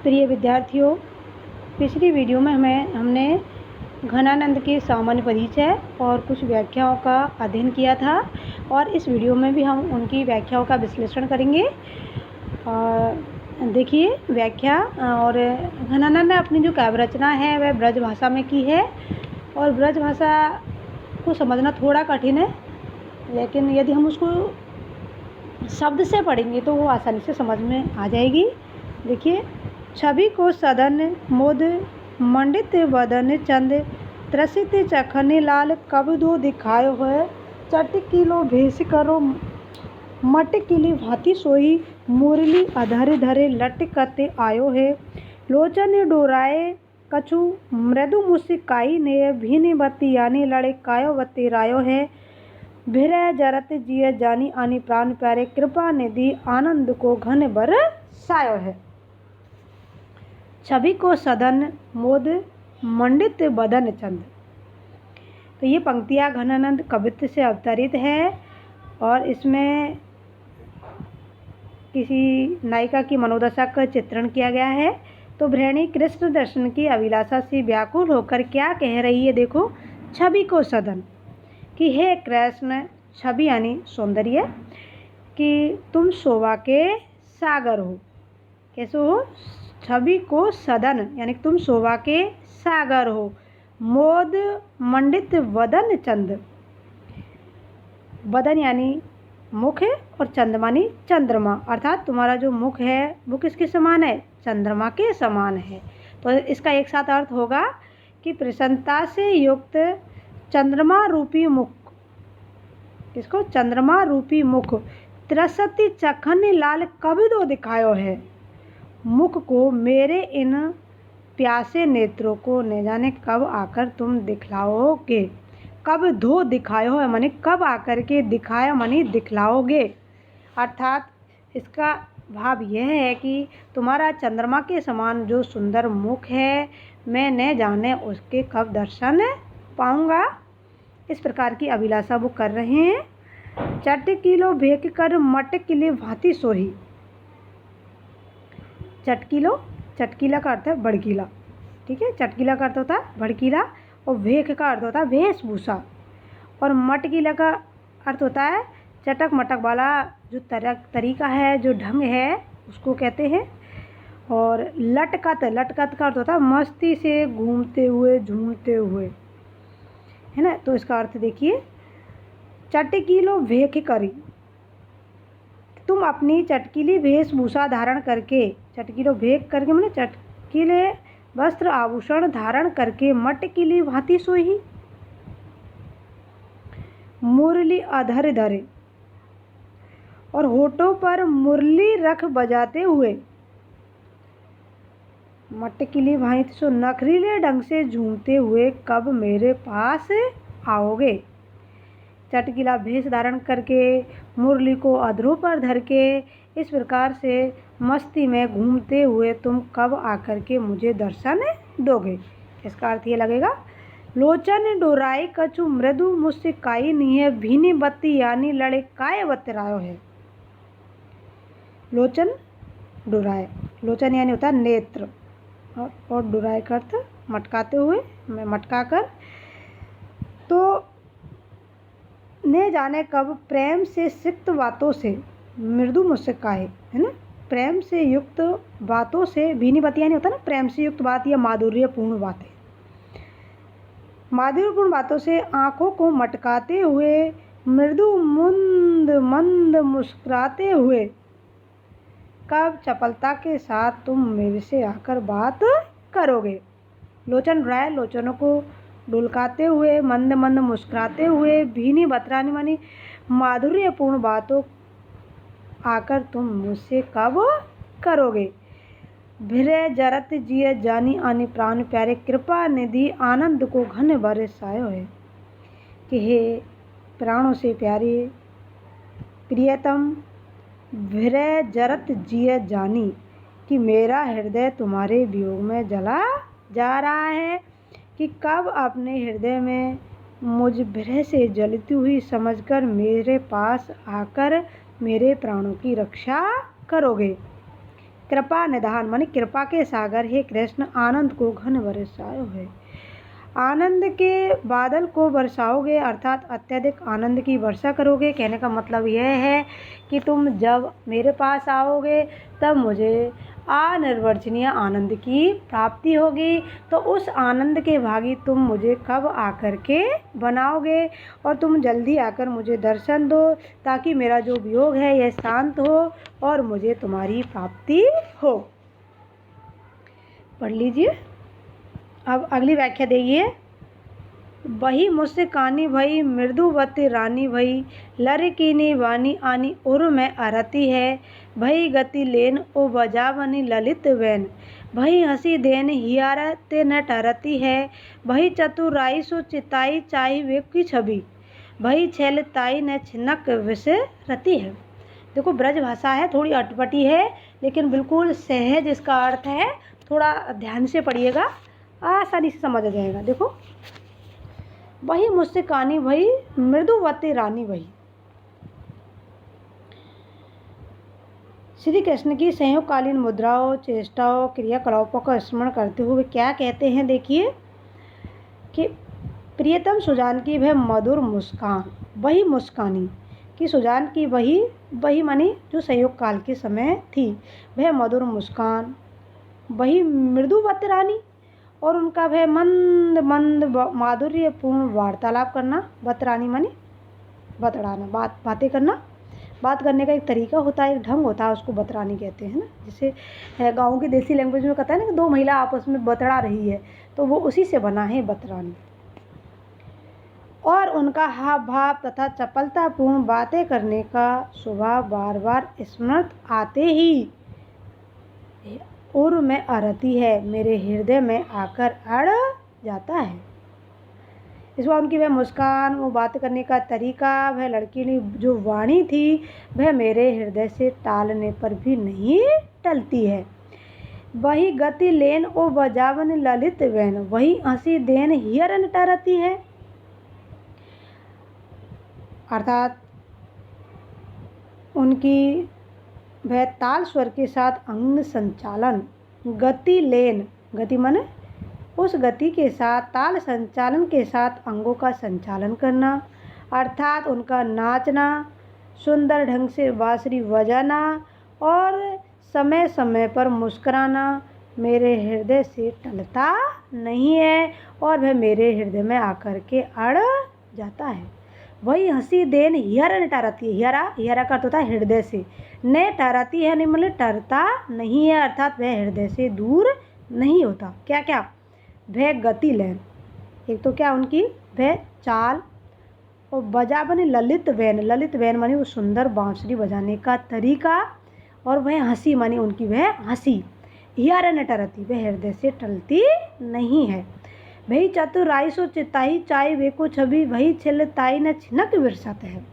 प्रिय विद्यार्थियों, पिछली वीडियो में हमने घनानंद के सामान्य परिचय और कुछ व्याख्याओं का अध्ययन किया था और इस वीडियो में भी हम उनकी व्याख्याओं का विश्लेषण करेंगे। देखिए व्याख्या। और घनानंद ने अपनी जो काव्य रचना है वह ब्रज भाषा में की है और ब्रज भाषा को समझना थोड़ा कठिन है, लेकिन यदि हम उसको शब्द से पढ़ेंगे तो वो आसानी से समझ में आ जाएगी। देखिए, छवि को सदन मोद मंडित वदन चंद त्रसित चखने लाल कब दो दिखायो है चटकिलो भेष करो मटकिली भांति सोई मुरली अधर धरे लटकते आयो है लोचन डोराए कछु मृदु मुस्काई ने भीन बत्ती यानी लड़े कायो बत्ती रायो है भिरय जरत जिय जानी आनी प्राण प्यारे कृपा निधि आनंद को घन बर सायो है। छवि को सदन मोद मंडित बदन चंद। तो ये पंक्तियाँ घनानंद कवित्व से अवतरित है और इसमें किसी नायिका की मनोदशा का चित्रण किया गया है। तो भृणी कृष्ण दर्शन की अभिलाषा से व्याकुल होकर क्या कह रही है, देखो। छवि को सदन कि हे कृष्ण, छवि यानी सौंदर्य, कि तुम शोभा के सागर हो। कैसे हो? छवि को सदन यानी तुम शोभा के सागर हो। मोद मंडित वदन चंद, वदन यानी मुख और चंद मानी चंद्रमा, अर्थात तुम्हारा जो मुख है वो किसके समान है? चंद्रमा के समान है। तो इसका एक साथ अर्थ होगा कि प्रसन्नता से युक्त चंद्रमा रूपी मुख, इसको चंद्रमा रूपी मुख त्रसती चखन लाल कब दो दिखायो है। मुख को मेरे इन प्यासे नेत्रों को न जाने कब आकर तुम दिखलाओगे। कब धो दिखायो है माने कब आकर के दिखाया माने दिखलाओगे। अर्थात इसका भाव यह है कि तुम्हारा चंद्रमा के समान जो सुंदर मुख है, मैं न जाने उसके कब दर्शन पाऊंगा। इस प्रकार की अभिलाषा वो कर रहे हैं। चटकिलो भेक कर मटकिले भांति सोही। चटकिलो, चटकीला का अर्थ है भड़कीला, ठीक है। चटकीला का अर्थ होता है भड़कीला और भेख का अर्थ होता है वेशभूषा और मटकीला का अर्थ होता है चटक मटक वाला जो तरीका है, जो ढंग है, उसको कहते हैं। और लटकत, लटकत का अर्थ होता है मस्ती से घूमते हुए, झूमते हुए, है ना। तो इसका अर्थ देखिए, चटकीलो भेख करी, तुम अपनी चटकीली वेशभूषा धारण करके, चटकीलो भेख करके मैंने चटकीले वस्त्र आभूषण धारण करके मटकीली भांति सोई मुरली अधर धरे, और होठों पर मुरली रख बजाते हुए मटकीली भांति सो नखरीले ढंग से झूमते हुए कब मेरे पास आओगे। चटकीला भेष धारण करके मुरली को अधरों पर धर के इस प्रकार से मस्ती में घूमते हुए तुम कब आकर के मुझे दर्शन दोगे। इसका अर्थ ये लगेगा, लोचन डोराई कछु मृदु मुस्काई नहीं है भीनी बत्ती यानी लड़े काय बतरायो है। लोचन डोराए, लोचन यानी होता है नेत्र और डोराए का अर्थ मटकाते हुए, मैं मटका कर। तो ने जाने कब प्रेम से सिक्त बातों से मृदु मुस्काए, है ना। प्रेम से युक्त बातों से, भीनी बत्ती यानी होता है ना प्रेम से युक्त बात या माधुर्यपूर्ण बातें, माधुर्यपूर्ण बातों से आँखों को मटकाते हुए मृदु मंद मंद मुस्कुराते हुए कब चपलता के साथ तुम मेरे से आकर बात करोगे। लोचन राय, लोचनों को डुलकाते हुए, मंद मंद मुस्कुराते हुए, भीनी बतरानी मानी माधुर्यपूर्ण बातों आकर तुम मुझसे कब करोगे। भिरय जरत जिय जानी आनी प्राण प्यारे कृपा निधि आनंद को घन बरसायो है, कि हे प्राणों से प्यारे प्रियतम, भिरय जरत जिय जानी, कि मेरा हृदय तुम्हारे वियोग में जला जा रहा है, कि कब अपने हृदय में मुझ विरह से जलती हुई समझकर मेरे पास आकर मेरे प्राणों की रक्षा करोगे। कृपा निधान माने कृपा के सागर हे कृष्ण आनंद को घन बरसाओ है। आनंद के बादल को बरसाओगे अर्थात अत्यधिक आनंद की वर्षा करोगे। कहने का मतलब यह है कि तुम जब मेरे पास आओगे तब मुझे अनिर्वचनीय आनंद की प्राप्ति होगी। तो उस आनंद के भागी तुम मुझे कब आकर के बनाओगे और तुम जल्दी आकर मुझे दर्शन दो ताकि मेरा जो वियोग है यह शांत हो और मुझे तुम्हारी प्राप्ति हो। पढ़ लीजिए। अब अगली व्याख्या देखिए। वही मुझसे कानी भई मृदुवती रानी भई लरकीनी वानी आनी उर में अरती है भई गति लेन ओ बजावनी ललित वैन भई हंसी देन हियारा ते न टरती है भई चतुराई सो चिताई चाई वे की छवि भई छैलताई न छिनक विषय रती है। देखो ब्रज भाषा है, थोड़ी अटपटी है लेकिन बिल्कुल सहज इसका अर्थ है। थोड़ा ध्यान से पढ़िएगा, आसानी से समझ आ जाएगा। देखो, वही मुझसे कानी भई मृदुवती रानी भई। श्री कृष्ण की संयोगकालीन मुद्राओं, चेष्टाओं, क्रियाकलापों का स्मरण करते हुए क्या कहते हैं। देखिए कि प्रियतम सुजान की वह मधुर मुस्कान, वही मुस्कानी कि सुजान की वही मानी जो संयोग काल के समय थी, वह मधुर मुस्कान, वही मृदुवत रानी और उनका वह मंद मंद माधुर्यपूर्ण वार्तालाप करना। बतरानी मानी बतड़ाना, बातें करना। बात करने का एक तरीका होता है, एक ढंग होता है, उसको बतरानी कहते हैं ना। जैसे गाँव की देसी लैंग्वेज में कहता है ना कि दो महिला आपस में बतड़ा रही है, तो वो उसी से बना है बतरानी। और उनका हाव भाव तथा चपलतापूर्ण बातें करने का स्वभाव बार बार स्मरण आते ही उर में अरती है, मेरे हृदय में आकर अड़ जाता है। इस बार उनकी वह मुस्कान, वो बात करने का तरीका, वह लड़की ने जो वाणी थी, वह मेरे हृदय से टालने पर भी नहीं टलती है। वही गति लेन ओ बजावन ललित वैन, वही हंसी देन हियरन टरती है। अर्थात उनकी वह ताल स्वर के साथ अंग संचालन, गति लेन, गति माने उस गति के साथ, ताल संचालन के साथ अंगों का संचालन करना, अर्थात उनका नाचना, सुंदर ढंग से बांसुरी बजाना और समय समय पर मुस्कुराना मेरे हृदय से टलता नहीं है और वह मेरे हृदय में आकर के अड़ जाता है। वही हंसी देन हियरन टरती है, हियरा का अर्थ होता है हृदय से, ने टरती है नहीं मतलब टरता नहीं है, अर्थात वह हृदय से दूर नहीं होता। क्या क्या, वह गति लेन, एक तो क्या उनकी वह चाल, और बजा बने ललित वैन मानी वो सुंदर बांसुरी बजाने का तरीका, और वह हंसी मानी उनकी वह हंसी, हियरन न टरती, वह हृदय से टलती नहीं है। भई चतुराई सो चिताई चाय वे को छवि भई छिलताई न छिनक विरसत है।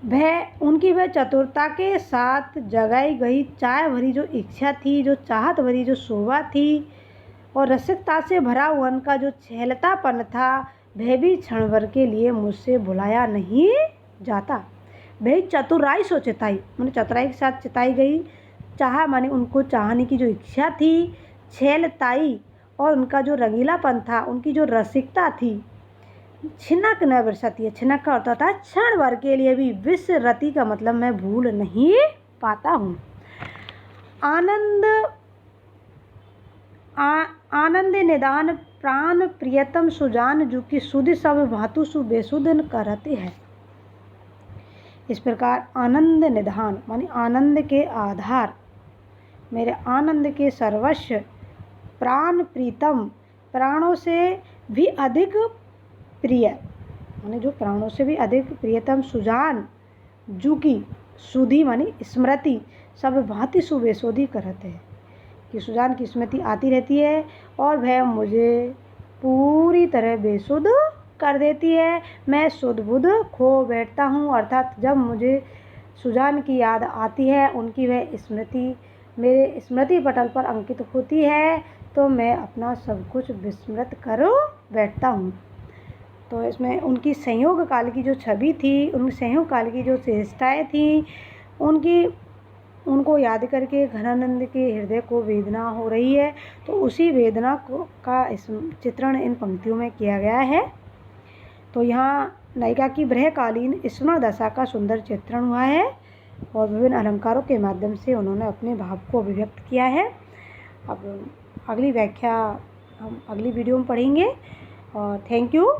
वह उनकी वह चतुरता के साथ जगाई गई चाय भरी जो इच्छा थी, जो चाहत भरी जो शोभा थी, और रसिकता से भरा हुआ उनका जो छेलतापन था, वह भी क्षण भर के लिए मुझसे भुलाया नहीं जाता। वही चतुराई सो चिताई माने चतुराई के साथ चिताई गई, चाह माने उनको चाहने की जो इच्छा थी, छेलताई और उनका जो रंगीलापन था, उनकी जो रसिकता थी, छिनक न बरसती है, छिनक का अर्थ होता है क्षण भर के लिए भी, विश्व रति का मतलब मैं भूल नहीं पाता हूँ। आनंद निदान प्राण प्रियतम सुजान जो कि सुध सब भातु सु बेसुधन करते हैं। इस प्रकार आनंद निधान माने आनंद के आधार, मेरे आनंद के सर्वस्व, प्राण प्रीतम प्राणों से भी अधिक प्रिय माने जो प्राणों से भी अधिक प्रियतम सुजान जू की सुधी मानी स्मृति सब भांति सुबेसोधी करते हैं कि सुजान की स्मृति आती रहती है और वह मुझे पूरी तरह बेसुध कर देती है। मैं सुध बुध खो बैठता हूँ, अर्थात जब मुझे सुजान की याद आती है, उनकी वह स्मृति मेरे स्मृति पटल पर अंकित होती है, तो मैं अपना सब कुछ विस्मृत कर बैठता हूँ। तो इसमें उनकी संयोग काल की जो छवि थी, उन संयोग काल की जो चेष्टाएँ थीं, उनको याद करके घनानंद के हृदय को वेदना हो रही है, तो उसी वेदना का इस चित्रण इन पंक्तियों में किया गया है। तो यहाँ नायिका की ब्रहकालीन स्मरण दशा का सुंदर चित्रण हुआ है और विभिन्न अलंकारों के माध्यम से उन्होंने अपने भाव को अभिव्यक्त किया है। अब अगली व्याख्या हम अगली वीडियो में पढ़ेंगे और थैंक यू।